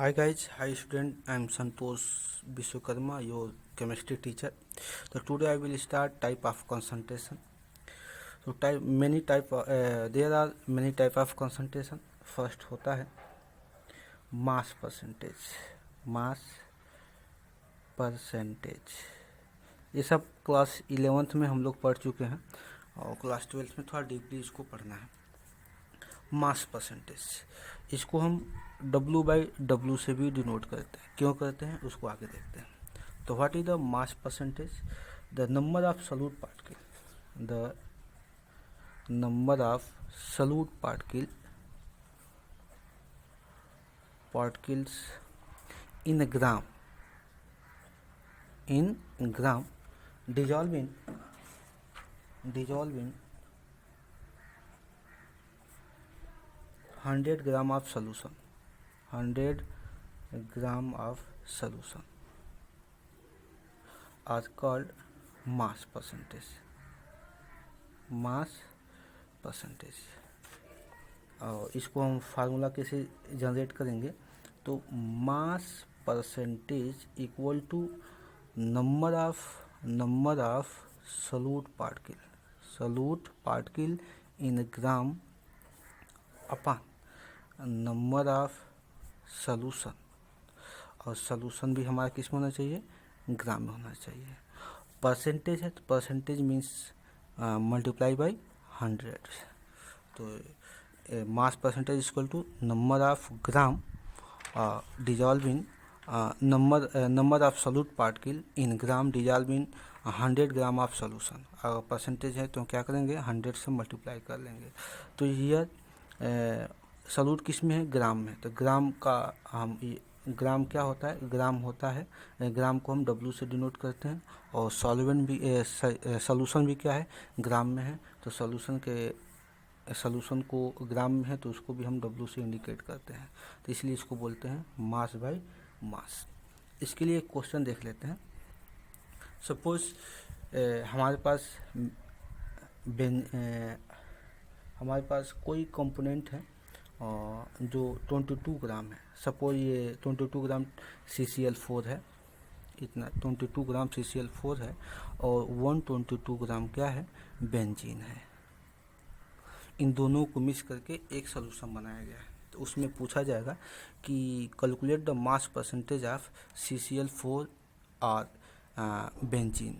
Hi guys, hi student. I am Santosh Vishwakarma, your chemistry teacher. So today I will start type of concentration. So there are many type of concentration. First होता है mass percentage. Mass percentage. ये सब class 11th में हम लोग पढ़ चुके हैं और क्लास 12th में थोड़ा डीपली इसको पढ़ना है. मास परसेंटेज, इसको हम W/W से भी डिनोट करते हैं. क्यों करते हैं उसको आगे देखते हैं. तो what is the mass percentage? The number of solute particle, the number of solute particles in gram dissolving 100 gram of solution, 100 gram of solution are called mass percentage. और इसको हम फार्मूला कैसे जनरेट करेंगे? तो mass percentage equal to number of solute particle in gram upon number of solution. और solution भी हमारा किस में होना चाहिए? ग्राम में होना चाहिए. परसेंटेज है तो परसेंटेज मीन्स मल्टीप्लाई बाई 100. तो mass percentage equal to number of gram dissolving number of solute particle in gram dissolving 100 gram of solution. अगर परसेंटेज है तो क्या करेंगे? 100 से मल्टीप्लाई कर लेंगे. तो यह सॉल्यूट किस में है? ग्राम में. तो ग्राम का हम ग्राम क्या होता है? ग्राम होता है, ग्राम को हम W से डिनोट करते हैं. और सॉल्यूशन भी क्या है? ग्राम में है. तो सॉल्यूशन को ग्राम में है तो उसको भी हम W से इंडिकेट करते हैं. तो इसलिए इसको बोलते हैं मास बाय मास. इसके लिए एक क्वेश्चन देख लेते हैं. सपोज हमारे पास कोई कंपोनेंट है जो 22 ग्राम है. सपोज ये 22 ग्राम CCl4 है. इतना 22 ग्राम CCl4 है और 122 ग्राम क्या है? बेंजीन है. इन दोनों को मिक्स करके एक सॉल्यूशन बनाया गया है. तो उसमें पूछा जाएगा कि calculate the mass percentage of CCl4 और बेंजीन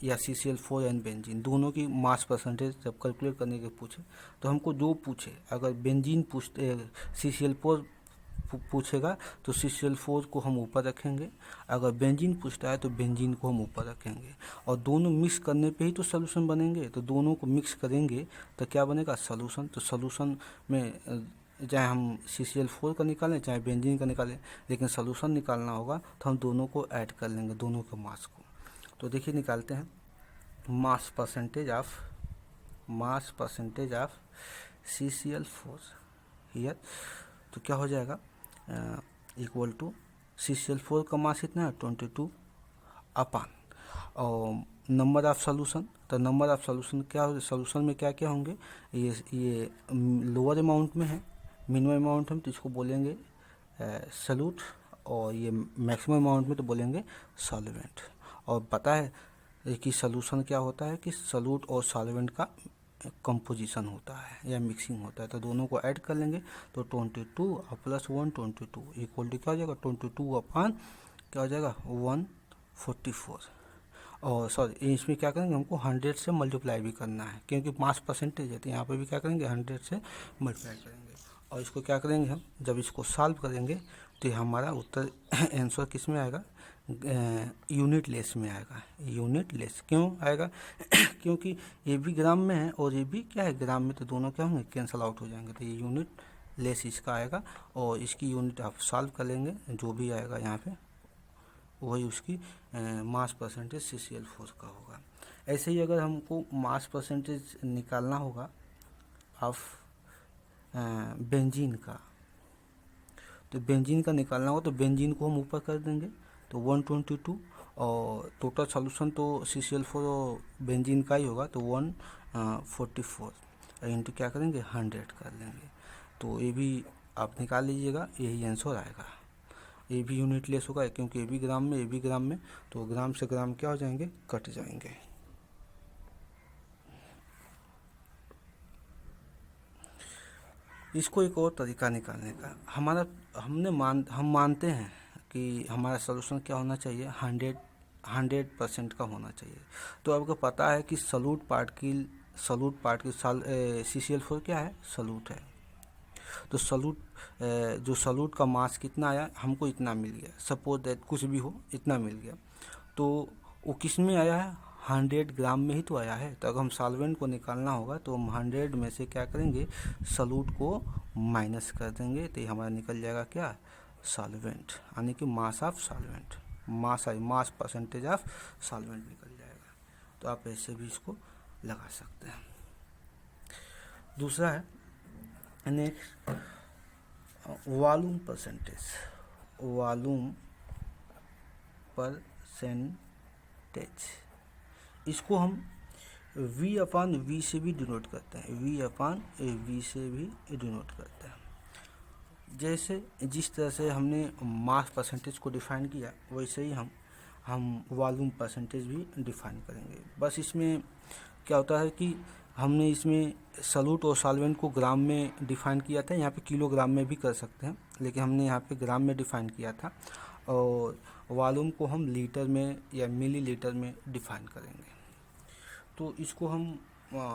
या CCl4 एंड बेंजीन. दोनों की मास परसेंटेज जब कैलकुलेट करने के पूछे तो हमको जो पूछे, अगर बेंजीन CCl4 पूछेगा तो CCl4 को हम ऊपर रखेंगे. अगर बेंजीन पूछता है तो बेंजीन को हम ऊपर रखेंगे. और दोनों मिक्स करने पे ही तो सॉल्यूशन बनेंगे. तो दोनों को मिक्स करेंगे तो क्या बनेगा? सॉल्यूशन. तो सॉल्यूशन में चाहे हम CCl4 का निकालें चाहे बेंजीन का निकालें, लेकिन सॉल्यूशन निकालना होगा तो हम दोनों को ऐड कर लेंगे, दोनों के मास को. तो देखिए निकालते हैं mass percentage of CCl4 here. तो क्या हो जाएगा? इक्वल टू CCl4 का मास इतना है 22 अपान और नंबर ऑफ सॉल्यूशन. तो नंबर ऑफ सॉल्यूशन क्या हो? सॉल्यूशन में क्या क्या होंगे? ये लोअर अमाउंट में है, मिनिमम अमाउंट में तो इसको बोलेंगे सॉल्यूट, और ये मैक्सिमम अमाउंट में तो बोलेंगे सॉल्वेंट. और पता है कि सॉल्यूशन क्या होता है? कि सॉल्यूट और सॉल्वेंट का कंपोजिशन होता है या मिक्सिंग होता है. तो दोनों को ऐड कर लेंगे तो 22 प्लस 122 इक्वल टू क्या हो जाएगा? 22 अपान क्या हो जाएगा? 144. और सॉरी, इसमें क्या करेंगे? हमको 100 से मल्टीप्लाई भी करना है क्योंकि मास परसेंटेज है. तो यहाँ पे भी क्या करेंगे? 100 से मल्टीप्लाई करेंगे. और इसको क्या करेंगे? हम जब इसको सॉल्व करेंगे तो हमारा उत्तर आंसर किस में आएगा? यूनिट लेस में आएगा. यूनिट लेस क्यों आएगा? क्योंकि ये भी ग्राम में है और ये भी क्या है? ग्राम में. तो दोनों क्या होंगे? कैंसल आउट हो जाएंगे. तो ये यूनिट लेस इसका आएगा. और इसकी यूनिट आप सॉल्व कर लेंगे, जो भी आएगा यहाँ पे वही उसकी मास परसेंटेज CCl4 का होगा. ऐसे ही अगर हमको मास परसेंटेज निकालना होगा ऑफ बेंजीन का, तो बेंजीन का निकालना होगा तो बेंजीन को हम ऊपर कर देंगे तो 122. और टोटल सॉल्यूशन तो CCl4 और बेंजीन का ही होगा तो 144 इंटू क्या करेंगे? 100 कर लेंगे. तो ये भी आप निकाल लीजिएगा, यही आंसर आएगा. ए भी यूनिट लेस होगा, क्योंकि ए भी ग्राम में, ए भी ग्राम में, तो ग्राम से ग्राम क्या हो जाएंगे, कट जाएंगे। इसको एक और तरीका निकालने का, हम मानते हैं कि हमारा सॉल्यूशन क्या होना चाहिए, 100% का होना चाहिए। तो आपको पता है कि सॉल्यूट पार्ट की CCl4 क्या है, सॉल्यूट है। तो जो सॉल्यूट का मास कितना आया, हमको इतना मिल गया, सपोज दैट कुछ भी हो, इतना मिल गया। तो वो किस में आया है, 100 ग्राम में ही तो आया है। तो अगर हम सॉल्वेंट को निकालना होगा तो हम 100 में से क्या करेंगे, सॉल्यूट को माइनस कर देंगे, तो ये हमारा निकल जाएगा क्या, सॉल्वेंट, यानी कि mass of solvent, mass percentage of solvent निकल जाएगा। तो आप ऐसे भी इसको लगा सकते हैं। दूसरा है नेक्स्ट, वॉल्यूम परसेंटेज इसको हम V/V से भी डिनोट करते हैं, V/V से भी डिनोट करते हैं। जैसे जिस तरह से हमने मास परसेंटेज को डिफाइन किया, वैसे ही हम वॉल्यूम परसेंटेज भी डिफाइन करेंगे। बस इसमें क्या होता है कि हमने इसमें सॉल्यूट और सॉल्वेंट को ग्राम में डिफाइन किया था, यहाँ पे किलोग्राम में भी कर सकते हैं, लेकिन हमने यहाँ पे ग्राम में डिफाइन किया था, और वॉल्यूम को हम लीटर में या मिलीलीटर में डिफाइन करेंगे। तो इसको हम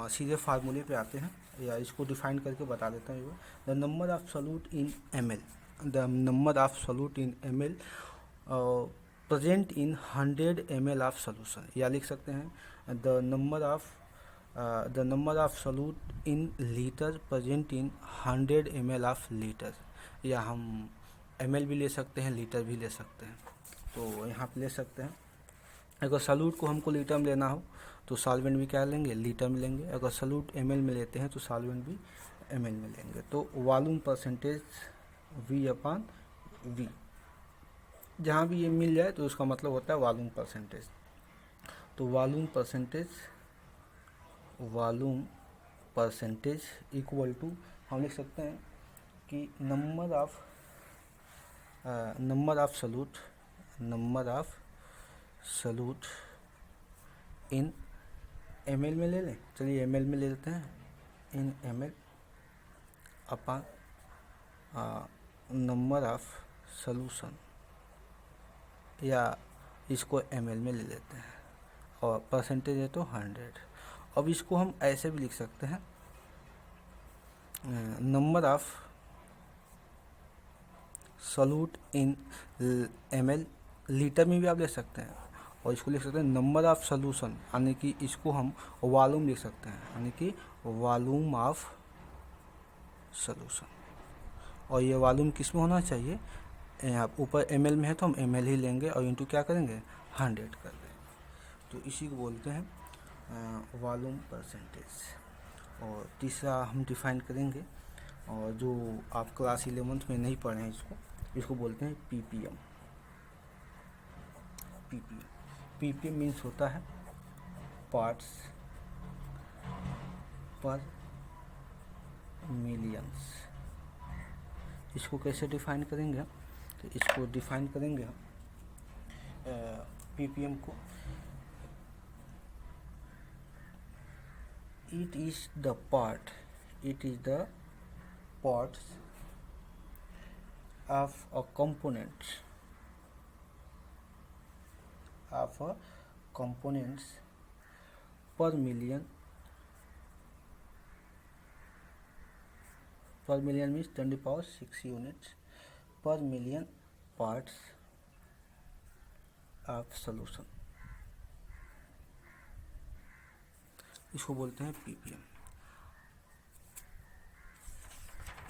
सीधे फार्मूले पे आते हैं, या इसको डिफाइन करके बता देता हूँ। The number of solute in ml present in 100 ml of solution, या लिख सकते हैं the number of solute in litre present in 100 ml of litre, या हम ml भी ले सकते हैं, लीटर भी ले सकते हैं। तो यहाँ पे ले सकते हैं, अगर सॉल्यूट को हमको लीटर में लेना हो तो सॉल्वेंट भी क्या लेंगे, लीटर में लेंगे। अगर सॉल्यूट ml में लेते हैं तो सॉल्वेंट भी ml में लेंगे। तो वॉल्यूम परसेंटेज V/V, जहाँ भी ये मिल जाए तो उसका मतलब होता है वॉल्यूम परसेंटेज। तो वॉल्यूम परसेंटेज इक्वल टू हम लिख सकते हैं कि number of solute in ml में ले लें, चलिए ml में ले लेते हैं, इन ml upon number of solution, या इसको ml में ले लेते हैं, और परसेंटेज है तो 100। अब इसको हम ऐसे भी लिख सकते हैं, number of solute in ml, litre में भी आप ले सकते हैं, और इसको लिख सकते हैं नंबर ऑफ सॉल्यूशन, यानी कि इसको हम वॉल्यूम लिख सकते हैं, यानी कि वॉल्यूम ऑफ सॉल्यूशन। और ये वॉल्यूम किस में होना चाहिए, यहाँ ऊपर ml में है तो हम ml ही लेंगे, और इंटू क्या करेंगे, 100 कर देंगे। तो इसी को बोलते हैं वॉल्यूम परसेंटेज। और तीसरा हम डिफाइन करेंगे, और जो आप क्लास 11th में नहीं पढ़े हैं, इसको बोलते हैं ppm। ppm मीन्स होता है पार्ट्स पर मिलियंस। इसको कैसे डिफाइन करेंगे, तो इसको डिफाइन करेंगे हम ppm को, it is the parts of a components per million means 10⁶ units per million parts of solution, इसको बोलते हैं ppm।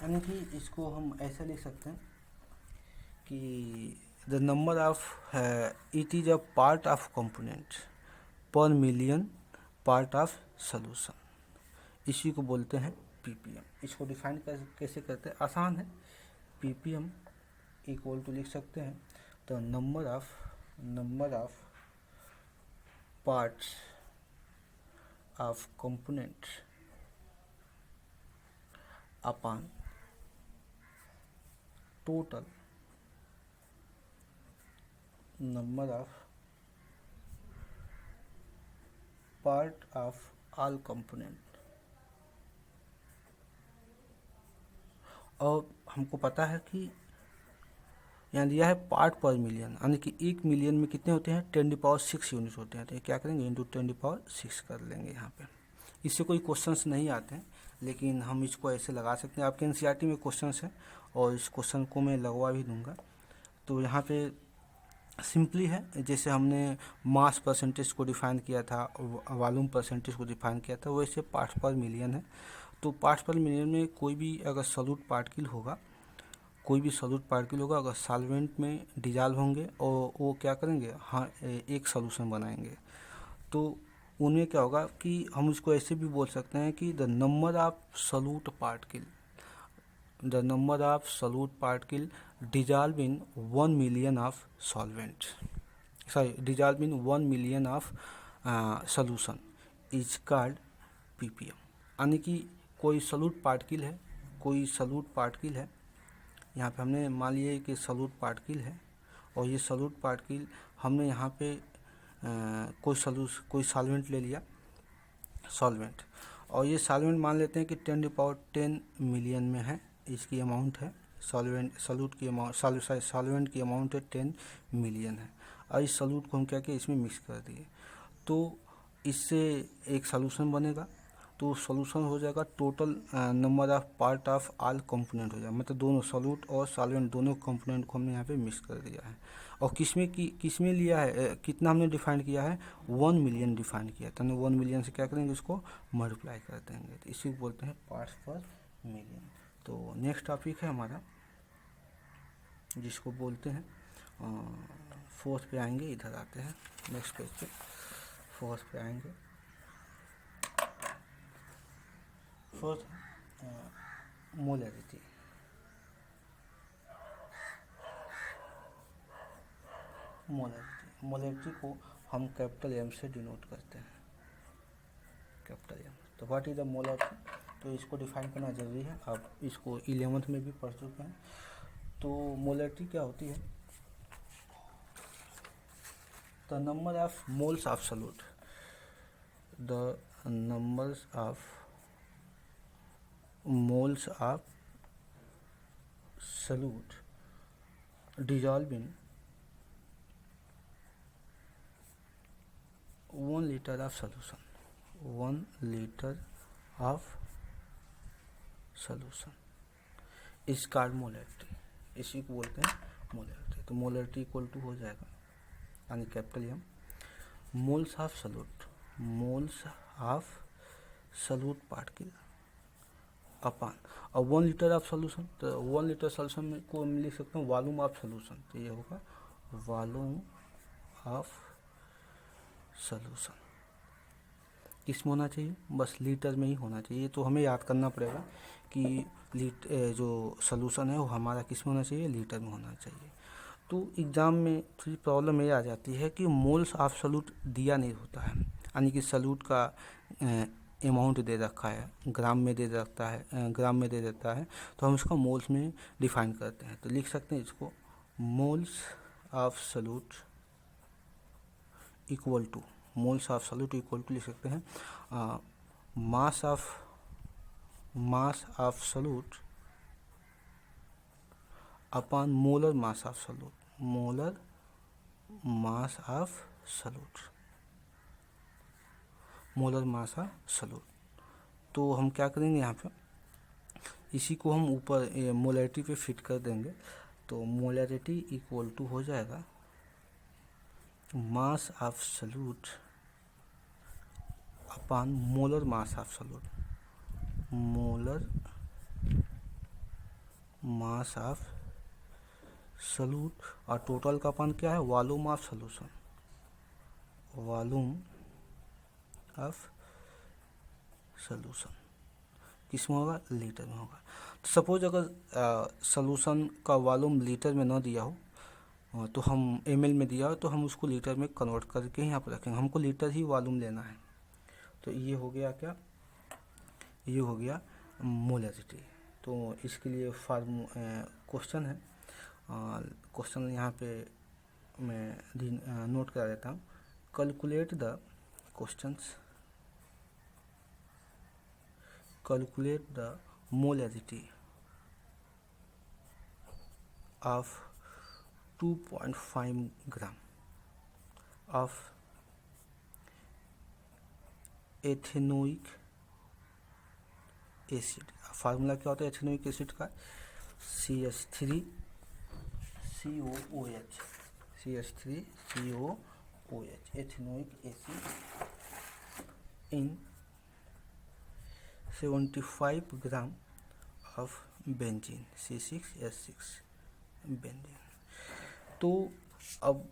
यानी कि इसको हम ऐसा लिख सकते हैं कि the number of it is a part of component पर मिलियन पार्ट ऑफ सॉल्यूशन, इसी को बोलते हैं ppm। इसको डिफाइन कैसे करते हैं, आसान है। ppm इक्वल टू लिख सकते हैं the number of parts of component upon total number of part of all component. और हमको पता है कि यहाँ दिया है पार्ट पर मिलियन, यानी कि 1 मिलियन में कितने होते हैं 10⁶ यूनिट होते हैं। तो ये क्या करेंगे इंटू 10⁶ कर लेंगे यहाँ पे। इससे कोई क्वेश्चंस नहीं आते हैं, लेकिन हम इसको ऐसे लगा सकते हैं। आपके एनसीईआरटी में क्वेश्चंस है और इस क्वेश्चन को मैं लगवा भी दूंगा। तो यहाँ पे सिंपली है, जैसे हमने मास परसेंटेज को डिफाइन किया था, वॉल्यूम परसेंटेज को डिफाइन किया था, वैसे पार्ट्स पर मिलियन है। तो पार्ट्स पर मिलियन में कोई भी अगर सॉल्यूट पार्टिकल होगा, अगर सॉल्वेंट में डिजॉल्व होंगे और वो क्या करेंगे, हाँ एक सॉल्यूशन बनाएंगे, तो उनमें क्या होगा कि हम इसको ऐसे भी बोल सकते हैं कि the number of solute particle dissolve in 1 million of solvent, dissolve in 1 million of solution is called ppm। यानी कि कोई सॉल्यूट पार्टिकल है, यहाँ पे हमने मान लिया कि सॉल्यूट पार्टिकल है, और ये सॉल्यूट पार्टिकल हमने यहाँ पे कोई सॉल्वेंट ले लिया, और ये सॉल्वेंट मान लेते हैं कि 10⁻10 मिलियन में है, इसकी अमाउंट है। सॉल्वेंट की अमाउंट है 10 मिलियन है, और इस सॉल्यूट को हम क्या किए, इसमें मिक्स कर दिए, तो इससे एक सॉल्यूशन बनेगा। तो सॉल्यूशन हो जाएगा total number of part of all component हो जाएगा, मतलब दोनों सॉल्यूट और सॉल्वेंट दोनों कंपोनेंट को हमने यहाँ पे मिक्स कर दिया है। और किसमें लिया है, कितना हमने डिफाइन किया है, 1 मिलियन डिफाइन किया, तो 1 मिलियन से क्या करेंगे, इसको मल्टीप्लाई कर देंगे, तो इसी को बोलते हैं पार्ट्स पर मिलियन। तो नेक्स्ट टॉपिक है हमारा, जिसको बोलते हैं फोर्थ पे आएंगे, इधर आते हैं नेक्स्ट पेज पे, फोर्थ पे आएंगे। Fourth molarity. मोलैरिटी को हम कैपिटल एम से डिनोट करते हैं, कैपिटल एम। तो व्हाट इज द मोलैरिटी, तो इसको डिफाइन करना जरूरी है, आप इसको 11th में भी पढ़ चुके हैं। तो मोलैरिटी क्या होती है, the number of moles of solute, the numbers of moles of solute dissolve in 1 liter of solution, 1 liter of solution इस कॉल्ड मोलैरिटी, इसी को बोलते हैं मोलैरिटी। तो मोलैरिटी इक्वल टू हो जाएगा, यानी capital M, moles of solute particle upon, और 1 लीटर ऑफ सोल्यूशन, तो 1 लीटर सोल्यूशन में को हम लिख सकते हैं वॉल्यूम ऑफ सोल्यूशन, तो ये होगा वॉल्यूम ऑफ सोल्यूशन। किस में होना चाहिए, बस लीटर में ही होना चाहिए। तो हमें याद करना पड़ेगा कि जो सोल्यूशन है वो हमारा किस में होना चाहिए, लीटर में होना चाहिए। तो एग्ज़ाम में थोड़ी प्रॉब्लम ये आ जाती है कि मोल्स ऑफ सॉल्यूट दिया नहीं होता है, यानी कि सॉल्यूट का अमाउंट दे रखा है, ग्राम में दे देता है, तो हम इसको मोल्स में डिफाइन करते हैं। तो लिख सकते हैं इसको moles of solute equal to लिख सकते हैं mass of solute upon molar mass of solute, molar mass of solute. तो हम क्या करेंगे, यहाँ पे इसी को हम ऊपर मोलैरिटी पे फिट कर देंगे। तो मोलैरिटी इक्वल टू हो जाएगा मास of solute upon molar mass of solute, molar mass of solute, और टोटल का अपन क्या है, वॉल्यूम ऑफ सॉल्यूशन, किस में होगा, लीटर में होगा। तो सपोज अगर सॉल्यूशन का वॉल्यूम लीटर में ना दिया हो, तो हम ml में दिया हो, तो हम उसको लीटर में कन्वर्ट करके यहाँ पर रखेंगे, हमको लीटर ही वॉल्यूम लेना है। तो ये हो गया क्या, ये हो गया मोलैरिटी। तो इसके लिए क्वेश्चन है, क्वेश्चन यहाँ पे मैं नोट करा देता हूँ। Calculate the questions, calculate the molarity of 2.5 gram of ethanoic acid. Formula क्या होता है एथेनोइक एसिड का? CH3COOH, CH3COOH, ethanoic acid in 75 gram of benzene, C6H6 benzene. तो अब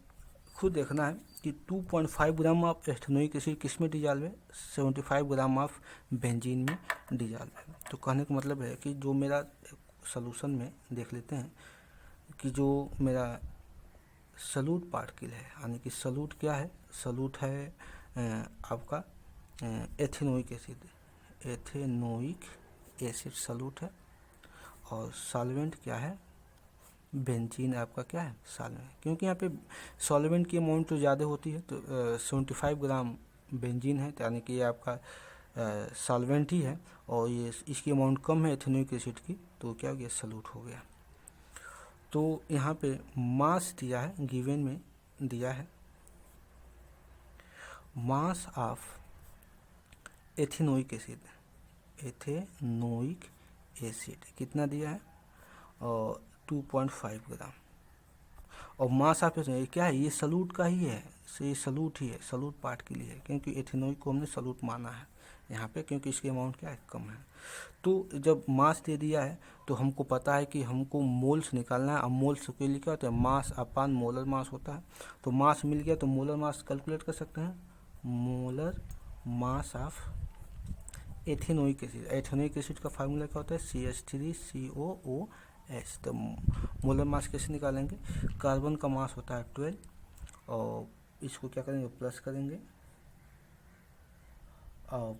खुद देखना है कि 2.5 ग्राम ऑफ एथेनोइक एसिड किस में डिजॉल्व है? 75 ग्राम ऑफ बेंजीन में डिजॉल्व है। तो कहने का मतलब है कि जो मेरा सॉल्यूशन में देख लेते हैं कि जो मेरा सॉल्यूट पार्टिकल है, यानी कि सॉल्यूट क्या है? सॉल्यूट है आपका ethanoic acid, ethanoic acid solute है, और सॉल्वेंट क्या है? बेंजीन आपका क्या है? सॉल्वेंट। क्योंकि यहाँ पे सॉल्वेंट की अमाउंट तो ज़्यादा होती है, तो 75 ग्राम बेंजीन है, तो यानी कि ये आपका सॉल्वेंट ही है, और ये इसकी अमाउंट कम है एथेनोइक एसिड की, तो क्या हो गया? सॉल्यूट हो गया। तो यहाँ पे मास दिया है, गिवन में दिया है mass of ethanoic acid, ethanoic acid कितना दिया है? और 2.5 ग्राम। और मास ऑफ एथेनोइक क्या है? ये सॉल्यूट का ही है, ये सॉल्यूट ही है, सॉल्यूट पार्ट के लिए है, क्योंकि एथेनोइक को हमने सॉल्यूट माना है यहाँ पे, क्योंकि इसकी अमाउंट क्या है? कम है। तो जब मास दे दिया है तो हमको पता है कि हमको मोल्स निकालना है। अब मोल्स के लिए क्या होता है? मास अपान मोलर मास होता है। तो मास मिल गया तो मोलर मास कैलकुलेट कर सकते हैं, molar mass of ethanoic acid. Ethanoic acid का फार्मूला क्या होता है? CH3COOH। तो मोलर मास कैसे निकालेंगे? कार्बन का मास होता है 12, और इसको क्या करेंगे? प्लस करेंगे, और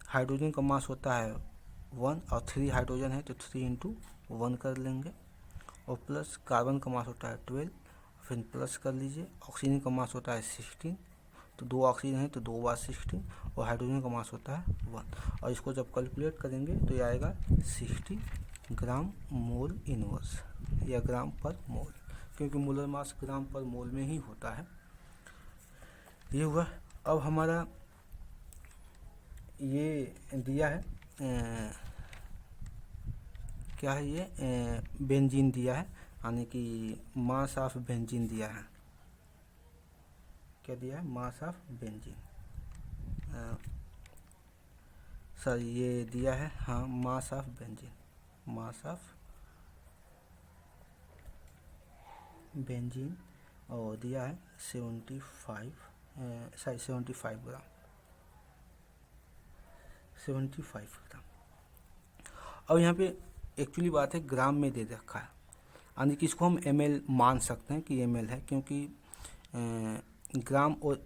हाइड्रोजन का मास होता है 1, और 3 हाइड्रोजन है तो 3 × 1 कर लेंगे, और प्लस कार्बन का मास होता है 12, फिर प्लस कर लीजिए। ऑक्सीजन का मास होता है 16, तो 2 ऑक्सीजन है तो 2 बार 16, और हाइड्रोजन का मास होता है 1, और इसको जब कैलकुलेट करेंगे तो ये आएगा 60 ग्राम मोल इनवर्स, या ग्राम पर मोल, क्योंकि मोलर मास ग्राम पर मोल में ही होता है। ये हुआ। अब हमारा ये दिया है क्या है? ये बेंजीन दिया है, यानी कि मास ऑफ बेंजीन दिया है। क्या दिया है? मास ऑफ बेंजीन, सर ये दिया है, हाँ, mass of benzene, mass of benzene, और दिया है 75 ग्राम, 75 ग्राम। अब यहाँ पे एक्चुअली बात है ग्राम में दे रखा है, यानी कि इसको हम ml मान सकते हैं कि ml है, क्योंकि ग्राम और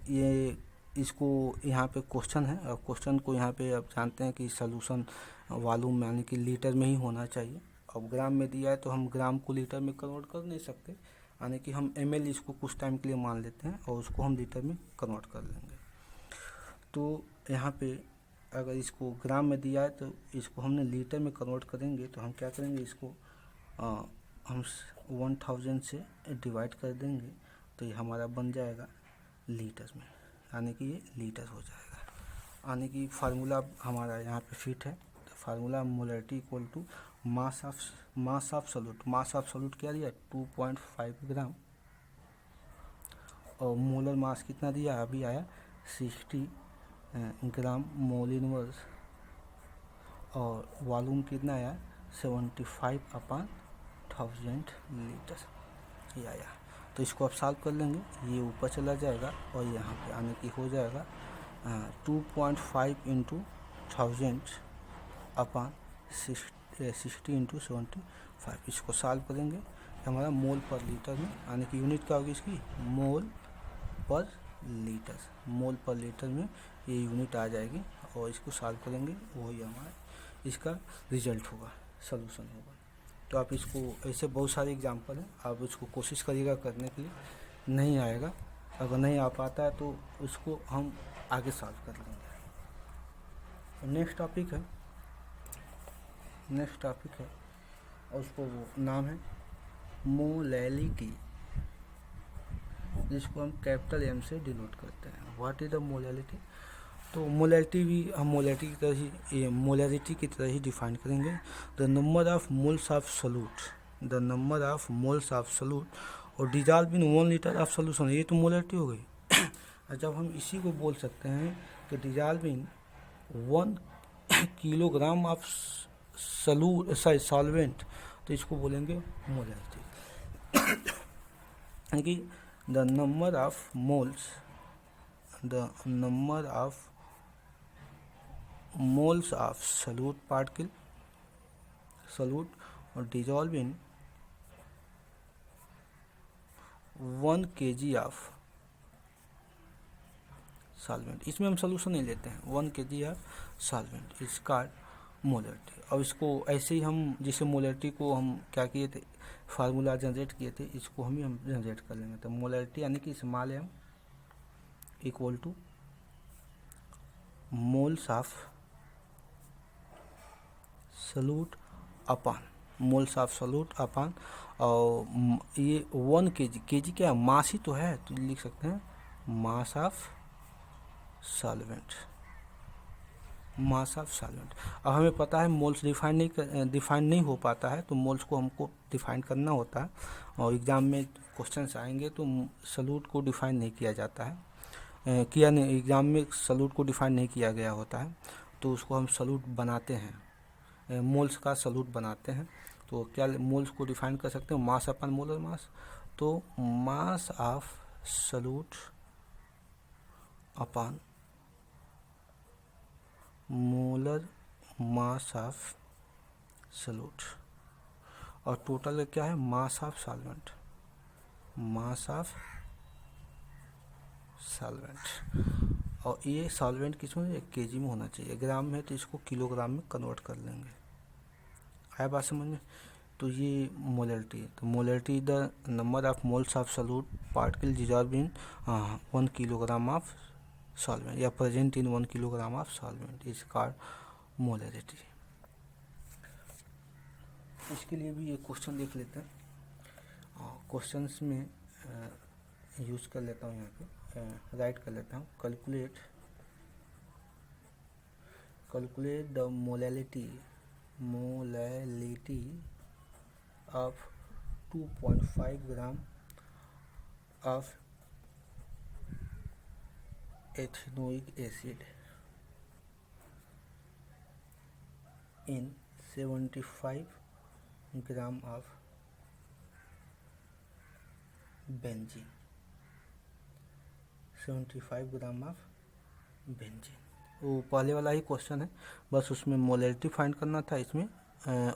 ये इसको यहाँ पे क्वेश्चन है, और क्वेश्चन को यहाँ पे आप जानते हैं कि सॉल्यूशन वॉल्यूम यानी कि लीटर में ही होना चाहिए। अब ग्राम में दिया है तो हम ग्राम को लीटर में कन्वर्ट कर नहीं सकते, यानी कि हम ml इसको कुछ टाइम के लिए मान लेते हैं, और उसको हम लीटर में कन्वर्ट कर लेंगे। तो यहाँ पे अगर इसको ग्राम में दिया है तो इसको हमने लीटर में कन्वर्ट करेंगे, तो हम क्या करेंगे? इसको हम 1000 से डिवाइड कर देंगे, तो ये हमारा बन जाएगा लीटर में, यानी कि ये लीटर हो जाएगा। यानी कि फार्मूला हमारा यहाँ पे फिट है। तो formula molarity equal to mass of solute. Mass of solute क्या दिया? 2.5 ग्राम, और मोलर मास कितना दिया? अभी आया 60 ग्राम मोल इनवर्स, और वॉल्यूम कितना आया? 75/1000 लीटर, ये आया। तो इसको आप सॉल्व कर लेंगे, ये ऊपर चला जाएगा, और यहाँ पे आने की हो जाएगा 2.5 × 1000/60 × 75। इसको सॉल्व करेंगे, हमारा मोल पर लीटर में, यानी कि यूनिट क्या होगी इसकी? मोल पर लीटर, मोल पर लीटर में ये यूनिट आ जाएगी, और इसको सॉल्व करेंगे, वही हमारा इसका रिजल्ट होगा, सॉल्यूशन होगा। तो आप इसको ऐसे बहुत सारे एग्जांपल हैं, आप इसको कोशिश करिएगा करने के लिए, नहीं आएगा। अगर नहीं आ पाता है तो उसको हम आगे सॉल्व कर लेंगे। नेक्स्ट टॉपिक है और उसको वो नाम है मोलैलिटी, जिसको हम कैपिटल एम से डिनोट करते हैं। What is the molality? तो मोलैलिटी भी हम मोलैलिटी की तरह ही डिफाइन करेंगे। The number of moles of solute और dissolve in 1 litre of solution, ये तो मोलैलिटी हो गई। और जब हम इसी को बोल सकते हैं कि dissolve in 1 kilogram of solvent, तो इसको बोलेंगे मोलैलिटी। यानी कि the number of moles of solute और dissolve in 1 kg of solvent. इसमें हम सोल्यूशन नहीं लेते हैं, 1 kg of solvent is called molality. और इसको ऐसे ही हम जिसे मोलैलिटी को हम क्या किए थे, फार्मूला जनरेट किए थे, इसको हम जनरेट कर लेंगे। तो मोलैलिटी यानी कि small m equal to moles of solute upon और ये 1 kg क्या मास ही तो है, तो लिख सकते हैं मास ऑफ सॉल्वेंट। अब हमें पता है मोल्स डिफाइन नहीं हो पाता है, तो मोल्स को हमको डिफाइन करना होता है। और एग्ज़ाम में क्वेश्चंस आएंगे तो सॉल्यूट को डिफाइन नहीं किया जाता है, एग्ज़ाम में सॉल्यूट को डिफाइन नहीं किया गया होता है, तो उसको हम सॉल्यूट बनाते हैं, मोल्स का सॉल्यूट बनाते हैं। तो क्या मोल्स को डिफाइन कर सकते हैं, मास अपन मोलर मास। तो मास of solute upon molar mass of solute, और टोटल क्या है मास ऑफ सॉल्वेंट। और ये सॉल्वेंट किसमें केजी में होना चाहिए, ग्राम में तो इसको किलोग्राम में कन्वर्ट कर लेंगे। आया बात समझ में? तो ये मोलैलिटी है। तो molality the number of moles of solute particle dissolve in 1 kilogram of solvent या present in 1 kilogram of solvent is called molality. इसके लिए भी एक क्वेश्चन देख लेते हैं। क्वेश्चंस में यूज़ कर लेता हूँ, यहाँ पे राइट कर लेता हूँ। Calculate the molality of 2.5 gram of ethanoic acid in 75 gram of benzene. 75 gram of benzene, वो पहले वाला ही क्वेश्चन है, बस उसमें मोलैलिटी फाइंड करना था,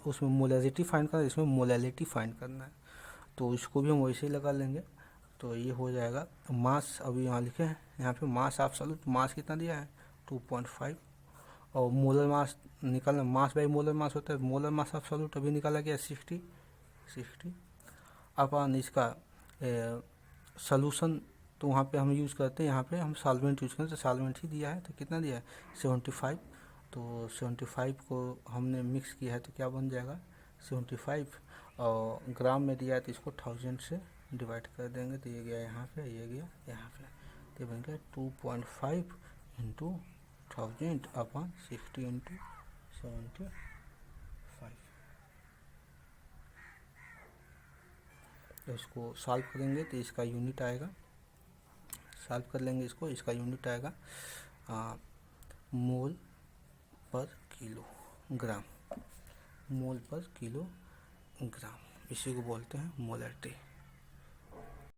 उसमें मोलैलिटी फाइंड करना है, इसमें मोलैलिटी फाइंड करना है। तो इसको भी हम वैसे ही लगा लेंगे। तो ये हो जाएगा मास, अभी यहाँ लिखे हैं, यहाँ पे मास ऑफ सॉल्यूट, मास कितना दिया है 2.5, और मोलर मास निकालना, मास बाई मोलर मास होता है, मोलर मास ऑफ सॉल्यूट अभी निकाला गया 60 अपन इसका सॉल्यूशन, तो वहाँ पे हम यूज़ करते हैं, यहाँ पे हम सॉल्वेंट यूज़ करते हैं, तो सॉल्वेंट ही दिया है, तो कितना दिया है 75। तो 75 को हमने मिक्स किया है तो क्या बन जाएगा 75, और ग्राम में दिया है तो इसको 1000 से डिवाइड कर देंगे, तो ये गया यहाँ पे, ये गया यहाँ पे, तो बन गया 2.5 इंटू 1000 अपन 60 इंटू 75। तो इसको सॉल्व करेंगे तो इसका यूनिट आएगा, सॉल्व कर लेंगे इसको, इसका यूनिट आएगा मोल पर किलोग्राम, इसी को बोलते हैं मोलैलिटी।